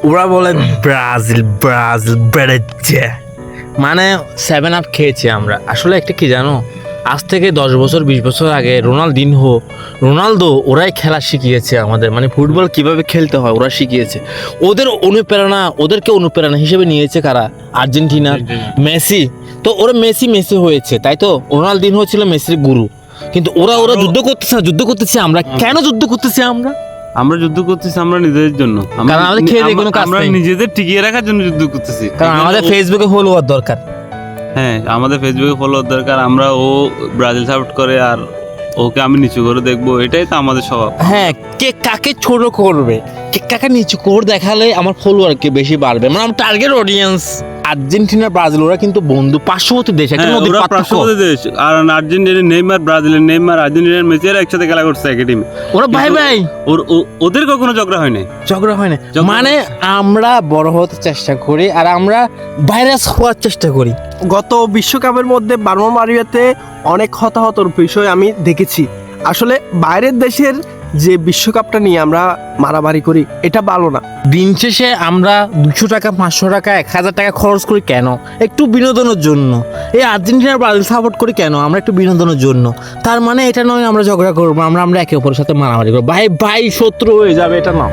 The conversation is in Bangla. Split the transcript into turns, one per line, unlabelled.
ওরা বলে ব্রাজিল ব্রাজিল বেড়েছে, মানে 7 আপ খেয়েছি আমরা। আসলে একটা কি জানো, আজ থেকে 10 বছর 20 বছর আগে রোনালদো ওরাই খেলা শিখিয়েছে আমাদের, মানে ফুটবল কিভাবে খেলতে হয় ওরা শিখিয়েছে। ওদেরকে অনুপ্রেরণা হিসেবে নিয়েছে কারা? Argentina, Messi. তো ওরা মেসি হয়েছে, তাই তো? রোনালদিনহো ছিল মেসির গুরু। কিন্তু ওরা যুদ্ধ করতেছে আমরা কেন যুদ্ধ করতেছি?
আমরা যুদ্ধ করতেছি আমরা নিজেদের জন্য,
কারণ আমাদের খেয়ে দিয়ে কোনো কাজ
আমরা
নেই।
নিজেদের টিকিয়ে রাখার জন্য যুদ্ধ করতেছি।
কারণ আমাদের ফেসবুকে ফলোয়ার দরকার।
হ্যাঁ, আমাদের ফেসবুকে ফলোয়ার দরকার। আমরা ও ব্রাজিল সাপোর্ট করে আর ওকে আমি নিচু করে দেখবো, এটাই তো আমাদের স্বভাব।
হ্যাঁ, কে কাকে ছোট করবে, কে কাকে নিচু করে দেখালে আমার ফলোয়ারকে বেশি বাড়বে, মানে আমার টার্গেট অডিয়েন্স। আর্জেন্টিনা ব্রাজিল ওরা কিন্তু বন্ধু, পার্শ্ববর্তী দেশ, একটা
হ্যাঁ,
নদীর
ওরা
পার্থক্য।
পার্শ্ববর্তী দেশ। আর আর্জেন্টিনার নেইমার, ব্রাজিলের নেইমার, আর্জেন্টিনার মেসি এরা একসাথে খেলা করছে একই টিমে।
ওরা ভাই ভাই,
ওদের কখনো ঝগড়া হয় নাই।
ঝগড়া হয় না। মানে আমরা বড় হতে চেষ্টা করি আর আমরা ভাইরাস হওয়ার চেষ্টা করি।
গত বিশ্বকাপের মধ্যে বার্মা মারিয়াতে অনেক হতাহতর বিষয় আমি দেখেছি। আসলে বাইরের দেশের যে বিশ্বকাপটা নিয়ে আমরা মারামারি করি, এটা ভালো না।
দিন শেষে আমরা 200 টাকা 500 টাকা 1000 টাকা খরচ করি কেন? একটু বিনোদনের জন্য। এই আর্জেন্টিনার ব্রাজিল সাপোর্ট করি কেন? আমরা একটু বিনোদনের জন্য। তার মানে এটা নয় আমরা ঝগড়া করবো, আমরা একে অপরের সাথে মারামারি করবো, ভাই শত্রু হয়ে যাবে, এটা না।